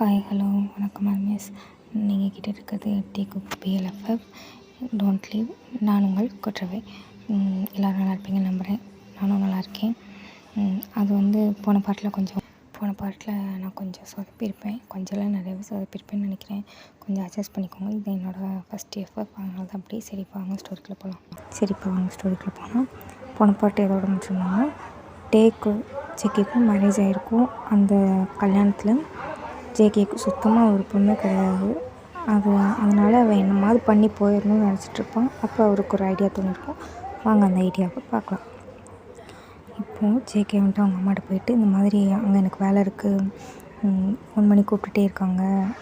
Hi hello வணக்கம் miss. நீங்கள் கிட்ட இருக்கிறது டீ குக் பிஎல்எஃப்எஃப் டோன்ட் லீவ். நான் உங்கள் கொற்றவை. எல்லோரும் நல்லா இருப்பீங்க நம்புகிறேன். நானும் நல்லா இருக்கேன். அது போன பாட்டில் நான் கொஞ்சம் சொதப்பியிருப்பேன். கொஞ்சம்லாம் நிறையவே சொதப்பியிருப்பேன்னு நினைக்கிறேன். கொஞ்சம் அட்ஜஸ்ட் பண்ணிக்கோங்க. இது என்னோடய ஃபஸ்ட் எஃப்எஃப், அதனால தான் அப்படியே. சரிப்பா வாங்க ஸ்டோரிக்குள்ளே போகலாம். போன பாட்டு எதோட முடிச்சிருந்தாங்கன்னா, ஜேகேக்கும் மேரேஜ் ஆகிருக்கும். அந்த கல்யாணத்தில் ஜேகேக்கு சுத்தமாக ஒரு பொண்ணு கிடையாது. அதனால் அவன் என்னமாவது பண்ணி போயிடணும்னு நினச்சிட்ருப்பான். அப்போ அவருக்கு ஒரு ஐடியா தோணிருக்கும். வாங்க அந்த ஐடியாவை பார்க்கலாம். இப்போது ஜேகே அவங்க அம்மாட்ட போயிட்டு, இந்த மாதிரி அங்கே எனக்கு வேலை இருக்குது, ஃபோன் பண்ணி கூப்பிட்டுட்டே இருக்காங்க,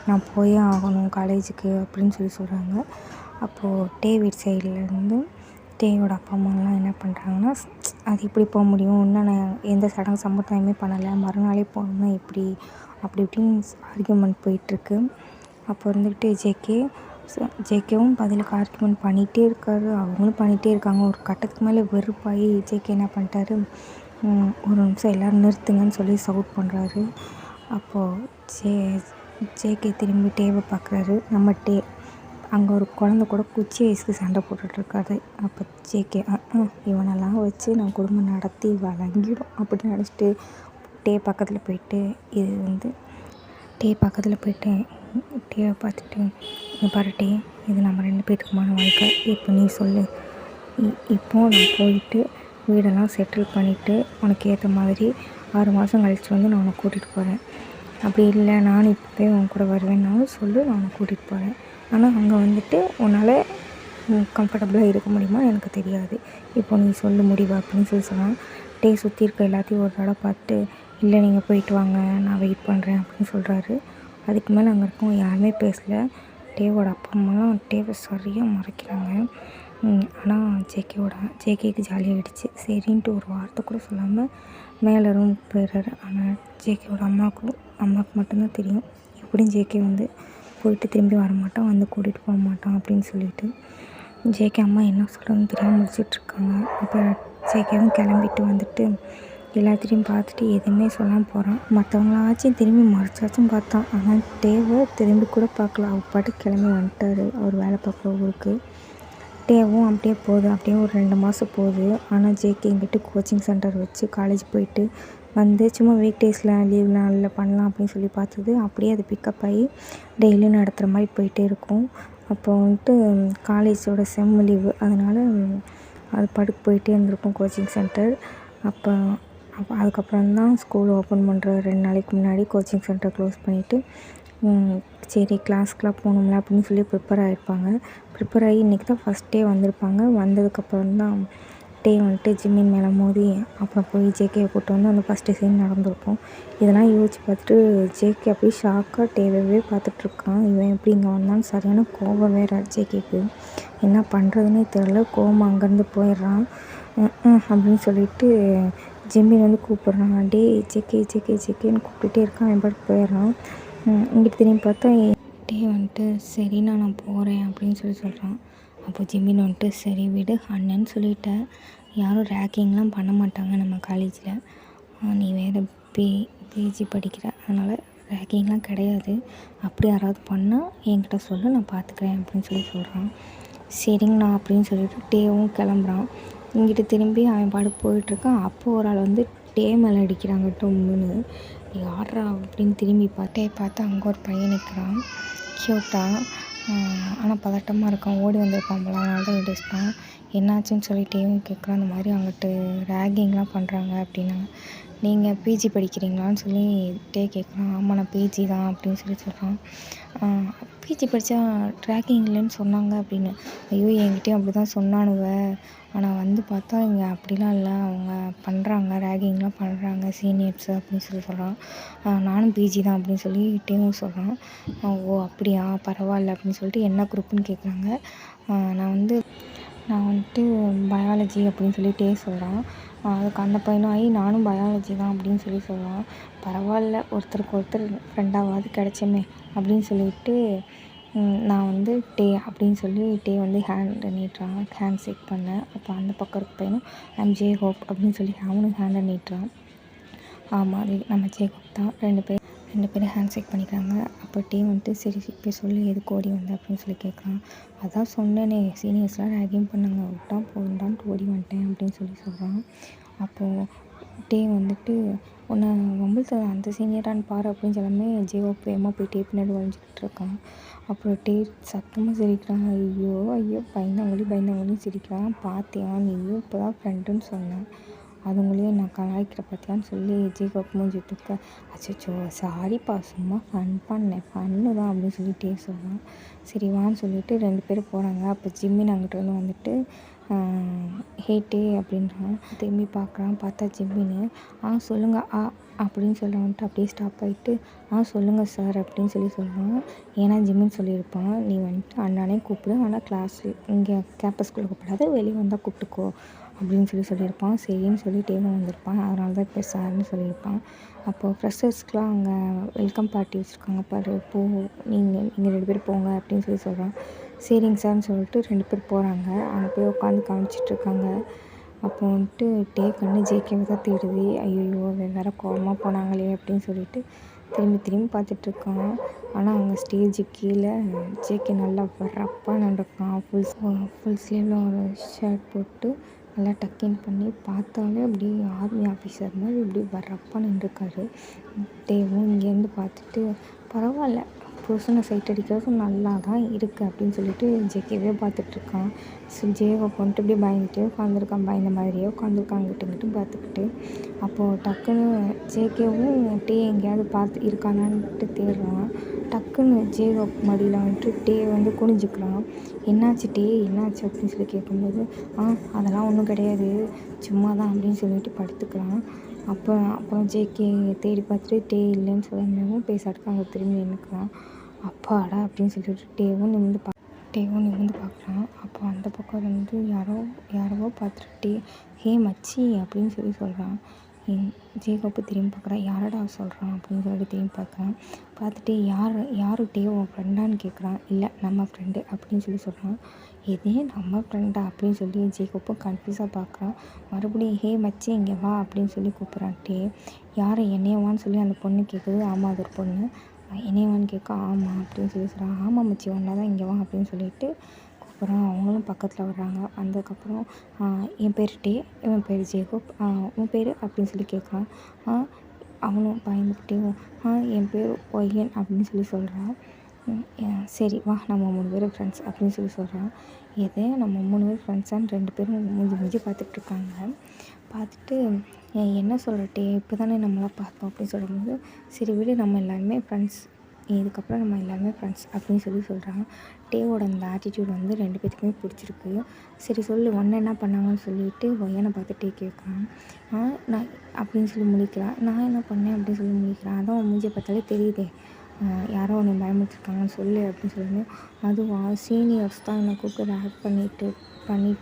நான் போயே ஆகணும் காலேஜுக்கு அப்படின்னு சொல்கிறாங்க. அப்போது டேவிட் சைட்லேருந்து டேயோட அப்பா அம்மாலாம் என்ன பண்ணுறாங்கன்னா, அது எப்படி போக முடியும், இன்னும் நான் எந்த சடங்கு சம்பிரதாயமே பண்ணலை, மறுநாளே போகணுன்னா எப்படி, அப்படி இப்படின்னு ஆர்கியூமெண்ட் போயிட்டுருக்கு. அப்போ ஜேகேவும் பதிலுக்கு ஆர்கியூமெண்ட் பண்ணிகிட்டே இருக்காரு. அவங்களும் பண்ணிகிட்டே இருக்காங்க. ஒரு கட்டத்துக்கு மேலே வெறுப்பாகி ஜேகே என்ன பண்ணிட்டாரு, ஒரு நிமிஷம் எல்லோரும் நிறுத்துங்கன்னு சொல்லி சவுட் பண்ணுறாரு. அப்போது ஜேகே திரும்பி டேவை பார்க்குறாரு. நம்ம அங்கே ஒரு குழந்த கூட குச்சி வயசுக்கு சண்டை போட்டுட்ருக்காரு. அப்போ ஜேகே இவனெல்லாம் வச்சு நான் குடும்பம் நடத்தி வழங்கிடும் அப்படின்னு நினச்சிட்டு பக்கத்தில் போயிட்டு டேவை பார்த்துட்டு, நீ பாரு டே, இது நம்ம 2 பேத்துக்குமான வாழ்க்கை. இப்போ நீ சொல்லு, இப்போது நான் போயிட்டு வீடெல்லாம் செட்டில் பண்ணிவிட்டு உனக்கு ஏற்ற மாதிரி 6 மாதம் கழித்து நான் உன்னை கூட்டிகிட்டு போகிறேன். அப்படி இல்லை நானும் இப்போவே உன் கூட வருவேன்னாலும் சொல்லு, நான் உன்னை கூட்டிகிட்டு போகிறேன். ஆனால் அங்கே உன்னால் கம்ஃபர்டபுளாக இருக்க முடியுமா எனக்கு தெரியாது. இப்போ நீ சொல்லு முடிவா அப்படின்னு சொன்னால், சுற்றி இருக்க எல்லாத்தையும் ஒரு தடவை பார்த்துட்டு, இல்லை நீங்கள் போயிட்டு வாங்க, நான் வெயிட் பண்ணுறேன் அப்படின்னு சொல்கிறாரு. அதுக்கு மேலே அங்கே இருக்கவங்க யாருமே பேசலை. டேவோட அப்பா அம்மாலாம் டேவை சரியாக மறைக்கிறாங்க. ஆனால் ஜேகேக்கு ஜாலியாகிடுச்சு. சரின்ட்டு ஒரு வார்த்தை கூட சொல்லாமல் மேலே ரூமுக்கு போயிடுறாரு. ஆனால் ஜேகேவோட அம்மாவுக்கு மட்டும்தான் தெரியும், எப்படியும் ஜேகே போயிட்டு திரும்பி வரமாட்டான், கூட்டிகிட்டு போக மாட்டான் அப்படின்னு சொல்லிட்டு. ஜேகே அம்மா என்ன சொல்கிறதுன்னு தெரியாமல் முடிச்சிட்ருக்காங்க. அப்போ ஜேகேவும் கிளம்பிட்டு எல்லாத்தையும் பார்த்துட்டு எதுவுமே சொல்லாமல் போகிறான். மற்றவங்களாச்சும் திரும்பி மறைச்சாச்சும் பார்த்தான். ஆனால் டேவை திரும்பி கூட பார்க்கல. அவர் பாட்டுக்கு கிளம்பி வந்துட்டார் அவர் வேலை பார்க்குற ஊருக்கு. டேவும் அப்படியே ஒரு 2 மாதம் போகுது. ஆனால் ஜேகே இங்கிட்டு கோச்சிங் சென்டர் வச்சு காலேஜ் போயிட்டு சும்மா வீக் டேஸில் லீவ் நாளில் பண்ணலாம் அப்படின்னு சொல்லி பார்த்தது. அப்படியே அது பிக்கப் ஆகி டெய்லியும் நடத்துகிற மாதிரி போயிட்டே இருக்கும். அப்போ காலேஜோட செம் லீவு, அதனால் அது பாட்டுக்கு போயிட்டே இருந்திருக்கும் கோச்சிங் சென்டர். அதுக்கப்புறம் தான் ஸ்கூல் ஓப்பன் பண்ணுற 2 நாளைக்கு முன்னாடி கோச்சிங் சென்டர் க்ளோஸ் பண்ணிவிட்டு, சரி கிளாஸ்க்கெலாம் போகணும்ல அப்படின்னு சொல்லி ப்ரிப்பேர் ஆகி இன்றைக்கி தான் ஃபஸ்ட் டே வந்திருப்பாங்க. வந்ததுக்கப்புறம் தான் டே ஜிம்மின் மேலே மோதி அப்புறம் போய் ஜேகேவை கூப்பிட்டு அந்த ஃபஸ்ட்டு சீன் நடந்திருக்கும். இதெல்லாம் யோசிச்சு பார்த்துட்டு ஜேகே அப்படியே ஷாக்காக டேவே பார்த்துட்ருக்கான். இவன் எப்படி இங்கே வந்தான்னு சரியான கோபம் வேறு ஜேகேக்கு. என்ன பண்ணுறதுனே தெரில. கோபம் அங்கேருந்து போயிடுறான். அப்படின்னு சொல்லிட்டு ஜிம்மின் கூப்பிட்றான். டே ஜேகேன்னு கூப்பிட்டுட்டே இருக்கான். அவன் பாட்டுக்கு போயிடுறான். இங்கிட்டு திரும்பி பார்த்தா டே சரி நான் போகிறேன் அப்படின்னு சொல்கிறான். அப்போ ஜிம்மின் சரி விடு அண்ணன்னு சொல்லிட்டேன், யாரும் ரேக்கிங்லாம் பண்ண மாட்டாங்க நம்ம காலேஜில், நீ வேறு பிஜி படிக்கிற, அதனால் ரேக்கிங்லாம் கிடையாது, அப்படி யாராவது பண்ணால் என்கிட்ட சொல்லு, நான் பார்த்துக்கிறேன் அப்படின்னு சொல்கிறான். சரிங்கண்ணா அப்படின்னு சொல்லிட்டு டேவும் கிளம்புறான். இங்கிட்டு திரும்பி அவன் பாடு போயிட்டுருக்கான். அப்போது ஒரு ஆள் டே மேலே அடிக்கிறாங்க டொம்முன்னு. யாரா அப்படின்னு திரும்பி பார்த்தா அங்கே ஒரு பையன் நிற்கிறான், க்யூட்டாக. ஆனால் பதட்டமாக இருக்கான். ஓடி வந்திருப்பான் போல, அதனால தான் இடிச்சிட்டான். என்னாச்சுன்னு சொல்லிட்டேவும் கேட்குறான். அந்த மாதிரி அங்கிட்டு ரேகிங்லாம் பண்ணுறாங்க அப்படின்னாங்க. நீங்கள் பிஜி படிக்கிறீங்களான்னு சொல்லி கேட்குறான். ஆமாம் நான் பிஜி தான் அப்படின்னு சொல்கிறான். பிஜி படித்தா ரேகிங் இல்லைன்னு சொன்னாங்க அப்படின்னு. ஐயோ என்கிட்டயும் அப்படி தான் சொன்னானுவ, ஆனால் பார்த்தா இங்கே அப்படிலாம் இல்லை, அவங்க பண்ணுறாங்க, ரேகிங்லாம் பண்ணுறாங்க சீனியர்ஸு அப்படின்னு சொல்கிறான். நானும் பிஜி தான் அப்படின்னு சொல்லிட்டேவும் சொல்கிறான். ஓ அப்படியா பரவாயில்ல அப்படின்னு சொல்லிட்டு என்ன குரூப்புன்னு கேட்குறாங்க. நான் பயாலஜி அப்படின்னு சொல்லிட்டே சொல்கிறான். அதுக்கு அந்த பையனும் ஆகி நானும் பயாலஜி தான் அப்படின்னு சொல்கிறான். பரவாயில்ல ஒருத்தருக்கு ஒருத்தர் ஃப்ரெண்டாவது கிடைச்சோமே அப்படின்னு சொல்லிட்டு நான் டே அப்படின்னு சொல்லி டே ஹேண்ட் நீட்டுறான். ஹேண்ட் ஷேக் பண்ணேன். அப்போ அந்த பக்கம் இருக்க பையனும் ஐம் ஜே ஹோப் அப்படின்னு சொல்லி அவனும் ஹேண்டை நீட்டுறான். ஆமாம் நம்ம ஜே ஹோப் தான். 2 பேரும் ஹேண்ட் ஷேக் பண்ணிக்கிறாங்க. அப்போ டே வந்துட்டு சரி இப்போ சொல்லு எதுக்கு ஓடி வந்த அப்படின்னு சொல்லி கேட்குறான். அதான் சொன்னேனே சீனியர்ஸ்லாம் ரேகிங் பண்ணாங்க விட்டா போதுண்டான்ட்டு ஓடி வந்துட்டேன் அப்படின்னு சொல்கிறான். அப்போது டே வந்துட்டு உன்னை வம்பிழுத்த அந்த சீனியரான்னு பாரு அப்படின்னு சொல்லாமே ஜேஓ வேகமாக போய் டே பின்னாடி வளைஞ்சிக்கிட்டு இருக்கான். அப்புறம் டே சத்தமாக சிரிக்கிறான். ஐயோ ஐயோ பயந்தாங்கொழி சிரிக்கிறான். பார்த்தியா நீயும் இப்போ தான் ஃப்ரெண்டுன்னு சொன்னேன், அதுங்களையும் நான் கலாய்க்கிற பார்த்தியான்னு சொல்லி ஜேகப் மூஞ்சி தூக்க, அச்சோ சாரிப்பா சும்மா பண்ணேன் ஃபன்னு தான் அப்படின்னு சொல்லிட்டே சொல்கிறான். சரி வான்னு சொல்லிட்டு 2 பேரும் போகிறாங்க. அப்போ ஜிம்மின் அங்கிட்ட வந்துட்டு ஹே டே அப்படின்றான். திரும்பி பார்க்குறான். பார்த்தா ஜிம்மின்னு சொல்லுங்கள் அப்படின்னு சொல்ல வந்துட்டு அப்படியே ஸ்டாப் ஆகிட்டு சொல்லுங்கள் சார் அப்படின்னு சொல்கிறான். ஏன்னா ஜிம்மின்னு சொல்லியிருப்பான், நீ வந்துட்டு அண்ணானே கூப்பிடு, ஆனால் கிளாஸில் இங்கே கேம்பஸ்குள்ளே கூப்பிடாது, வெளியே வந்தால் கூப்பிட்டுக்கோ அப்படின்னு சொல்லியிருப்பான். சரின்னு சொல்லி டேவும் வந்திருப்பான். அதனால தான் இப்போ சார்னு சொல்லியிருப்பான். அப்போது ஃப்ரெஷர்ஸ்க்குலாம் அங்கே வெல்கம் பார்ட்டி வச்சுருக்காங்க பாரு, நீங்கள் 2 பேர் போங்க அப்படின்னு சொல்கிறான். சரிங்க சார்னு சொல்லிட்டு 2 பேர் போகிறாங்க. அங்கே போய் உட்காந்து காமிச்சிட்ருக்காங்க. அப்போ வந்துட்டு டே கண்ணு ஜேகேவை தான் தேடுது. ஐயோ வேறு கோவமாக போனாங்களே அப்படின்னு சொல்லிட்டு திரும்பி பார்த்துட்ருக்கான். ஆனால் அவங்க ஸ்டேஜுக்கு கீழே ஜேகே நல்லா வரப்பா நின்றுருக்கான். ஃபுல் ஸ்லீவில் ஒரு ஷர்ட் போட்டு நல்லா டக்கின் பண்ணி பார்த்தாலே அப்படியே ஆர்மி ஆஃபீஸர் மாதிரி இப்படி வரப்பா நின்றுருக்காரு. டேவும் இங்கேருந்து பார்த்துட்டு பரவாயில்ல புருஷனை சைட் அடிக்கிறது நல்லா தான் இருக்குது அப்படின்னு சொல்லிட்டு ஜேகேவே பார்த்துட்ருக்கான். ஜேவை வந்துட்டு இப்படியே பயந்துட்டே உட்காந்துருக்கான். பயந்த மாதிரியே உட்காந்துருக்காங்கிட்டு பார்த்துக்கிட்டு. அப்போது டக்குன்னு ஜேகேவும் டே எங்கேயாவது பார்த்து இருக்கானான்ட்டு தேடுறான். டக்குன்னு ஜேகோ மடியில் வந்துட்டு டே வந்து குனிஞ்சிக்கிறான். என்னாச்சு டே என்னாச்சு அப்படின்னு சொல்லி கேட்கும்போது அதெல்லாம் ஒன்றும் கிடையாது சும்மா தான் அப்படின்னு சொல்லிட்டு படுத்துக்கிறான். அப்புறம் ஜேகே தேடி பார்த்துட்டு டே இல்லைன்னு சொல்லவும் பேசாட்டுக்கு அங்கே திரும்பி நின்றுக்கிறான். அப்பாடா அப்படின்னு சொல்லிட்டு டேவும் நிமிர்ந்து பார்க்குறான். அப்போ அந்த பக்கம் வந்து யாரோ பார்த்துட்டு ஹே மச்சி அப்படின்னு சொல்கிறான். ஜேகோப்பு திரும்பி பார்க்குறான். யாரடா சொல்கிறான் அப்படின்னு சொல்லிட்டு திரும்பி பார்க்குறான். பார்த்துட்டு யார் டே உன் ஃப்ரெண்டான்னு கேட்குறான். இல்லை நம்ம ஃப்ரெண்டு அப்படின்னு சொல்கிறான். எதே நம்ம ஃப்ரெண்டா அப்படின்னு சொல்லி ஜேகோப்பும் கன்ஃபியூஸாக பார்க்குறான். மறுபடியும் ஹே மச்சி இங்கே வா அப்படின்னு சொல்லி கூப்பிட்றான். டே யாரை என்னையவான்னு சொல்லி அந்த பொண்ணு கேட்குது. ஆமாம் அது ஒரு பொண்ணு. என்னையவான்னு கேட்க ஆமாம் அப்படின்னு சொல்கிறான். ஆமாம் மச்சி ஒன்றா தான் இங்கே வா அப்படின்னு சொல்லிட்டு கூப்பிட்றான். அவங்களும் பக்கத்தில் வர்றாங்க. வந்ததுக்கப்புறம் என் பேர் டே, இவன் பேர் ஜேகோப், உன் பேர் அப்படின்னு சொல்லி கேட்குறான். அவனும் பயந்துக்கிட்டே என் பேர் ஒய்யன் அப்படின்னு சொல்கிறான். சரி வா நம்ம 3 பேரும் ஃப்ரெண்ட்ஸ் அப்படின்னு சொல்கிறான். இதே நம்ம 3 பேர் ஃப்ரெண்ட்ஸான்னு 2 பேரும் மூஞ்சி பார்த்துட்ருக்காங்க. பார்த்துட்டு என்ன சொல்கிறட்டே இப்போ தானே நம்மளாம் பார்த்தோம் அப்படின்னு சொல்லும்போது சரி விடு நம்ம எல்லாருமே ஃப்ரெண்ட்ஸ், இதுக்கப்புறம் நம்ம எல்லாருமே ஃப்ரெண்ட்ஸ் அப்படின்னு சொல்கிறான். டேவோட அந்த ஆட்டிடியூட் வந்து 2 பேத்துக்குமே பிடிச்சிருக்கு. சரி சொல்லு ஒன்று என்ன பண்ணாங்கன்னு சொல்லிட்டு ஒய்யனை பார்த்து டே கேட்குறான். நான் அப்படின்னு சொல்லி முழிக்கிறான். நான் என்ன பண்ணேன் அப்படின்னு சொல்லி முழிக்கிறான். அதான் உன் மூஞ்சியை பார்த்தாலே தெரியுதே யாரோ உன்னை பயமுறுத்திருக்காங்கன்னு சொல்லு அப்படின்னு சொல்லணும். அதுவும் சீனியர்ஸ் தான் என்னை கூப்பிட்டு ரேக் பண்ணிகிட்டு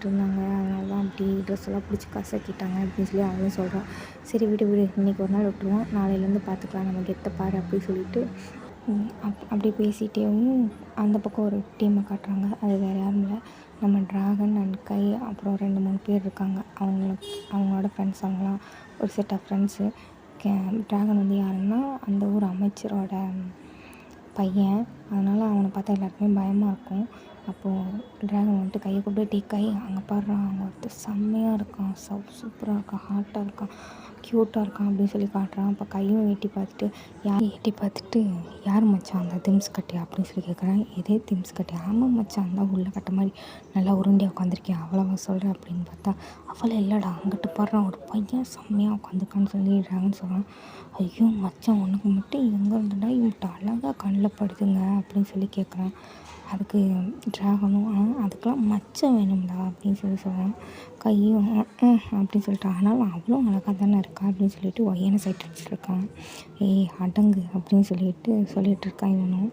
இருந்தாங்க, அதனால தான் அப்படி ட்ரெஸ் எல்லாம் பிடிச்சி கசக்கிட்டாங்க அப்படின்னு சொல்லி அவனும் சொல்கிறான். சரி விடு இன்றைக்கி ஒரு நாள் விட்டுருவோம், நாளையிலேருந்து பார்த்துக்கலாம், நம்ம கெத்த பாரு அப்படின்னு சொல்லிட்டு அப்படி பேசிகிட்டேவும் அந்த பக்கம் ஒரு டீமை காட்டுறாங்க. அது வேறு யாரும் இல்லை, நம்ம ட்ராகன் அண்ட் கை அப்புறம் 2-3 பேர் இருக்காங்க. அவங்களோட ஃப்ரெண்ட்ஸ், அவங்களாம் ஒரு செட் ஆஃப் ஃப்ரெண்ட்ஸு. ட்ராகன் வந்து யாருன்னா அந்த ஊர் அமைச்சரோட பையன், அதனால் அவனை பார்த்தா எல்லாருக்குமே பயமாக இருக்கும். அப்போது ட்ராகன் வந்துட்டு கையை கூப்பிட்டு கை அங்கே பாடுறான், அவங்க ஒருத்தர் செம்மையாக இருக்கான், சூப்பராக இருக்கான், ஹாட்டாக இருக்கான், க்யூட்டாக இருக்கான் அப்படின்னு சொல்லி காட்டுறான். அப்போ கையும் எட்டி பார்த்துட்டு யார் மச்சான் அந்த திம்ஸ் கட்டியா அப்படின்னு சொல்லி கேட்குறான். எதே திம்ஸ் கட்டியா? ஆமாம் மச்சான் தான் உள்ள கட்ட மாதிரி நல்லா உருண்டியாக உட்காந்துருக்கேன், அவ்வளோவா சொல்கிறேன் அப்படின்னு பார்த்தா அவளை இல்லைடா அங்கிட்டு பாடுறான் ஒரு பையன் செம்மையாக உட்காந்துருக்கான்னு சொல்லி ட்ராகன் சொல்கிறான். ஐயோ மச்சான் உனக்கு மட்டும் எங்கே இருந்துடா இவன்ட்டு அழகாக கண்ணில் படுதுங்க அப்படின்னு சொல்லி கேட்குறான். அதுக்கு ட்ராகனும் அதுக்கெலாம் மச்சம் வேணும்டா அப்படின்னு சொல்கிறான். கையும் அப்படின்னு சொல்லிட்டு ஆனாலும் அவ்வளோ அழகாக தானே இருக்கா அப்படின்னு சொல்லிட்டு ஒய்யனை சைட் அடிச்சுட்ருக்கான். அடங்கு அப்படின்னு சொல்லிட்டு இருக்கான் இவனும்.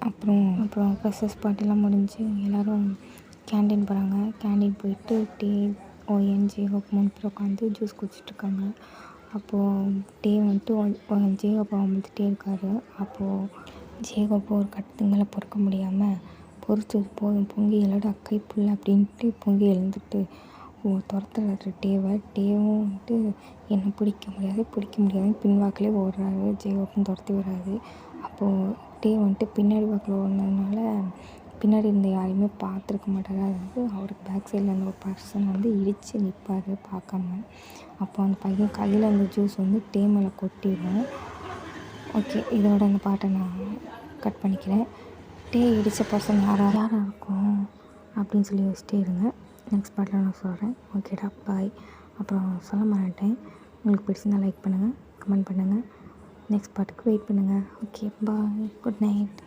அப்புறம் ஃப்ரெஷர்ஸ் பார்ட்டிலாம் முடிஞ்சு எல்லோரும் கேண்டீன் போகிறாங்க. கேண்டீன் போயிட்டு டே ஒய்யன் ஜேகோப் 3 பேர் உட்காந்து ஜூஸ் குடிச்சிட்ருக்காங்க. அப்போது டே வந்துட்டு ஜேகோப்பை வந்துட்டே இருக்காரு. அப்போது ஜேகோப்பை ஒரு கட்டத்துக்கு மேலே பொறுக்க முடியாமல் பொறுத்தது போதும் பொங்கி எழுடா கைப்புள்ள அப்படின்ட்டு பொங்கி எழுந்துட்டு துரத்துறாரு டேவை. டேவும் வந்துட்டு என்னை பிடிக்க முடியாதுன்னு பின்வாக்கிலே ஓடுறாரு. ஜேகப்பும் துரத்தி வராது. அப்போது டே வந்துட்டு பின்னாடி வாக்கில் ஓடுனதுனால பின்னாடி இருந்த யாரையுமே பார்த்துருக்க மாட்டார். அதாவது அவருக்கு பேக் சைடில் இருந்த ஒரு பர்சன் வந்து இடித்து நிற்பார் பார்க்காம. அப்போ அந்த பையன் கையில் அந்த ஜூஸ் வந்து டே மேலே கொட்டிடும். ஓகே, இதோட அந்த பாட்டை நான் கட் பண்ணிக்கிறேன். டே இடித்த பர்சன் யாராக இருக்கும் அப்படின்னு சொல்லி யோசிச்சிட்டே இருங்க. நெக்ஸ்ட் பார்ட்டில் நான் சொல்கிறேன். ஓகேடா, பாய். அப்புறம் சொல்ல மாட்டேன், உங்களுக்கு பிடிச்சிருந்தால் லைக் பண்ணுங்கள், கமெண்ட் பண்ணுங்கள், நெக்ஸ்ட் பார்ட்டுக்கு வெயிட் பண்ணுங்கள். ஓகே, பாய், குட் நைட்.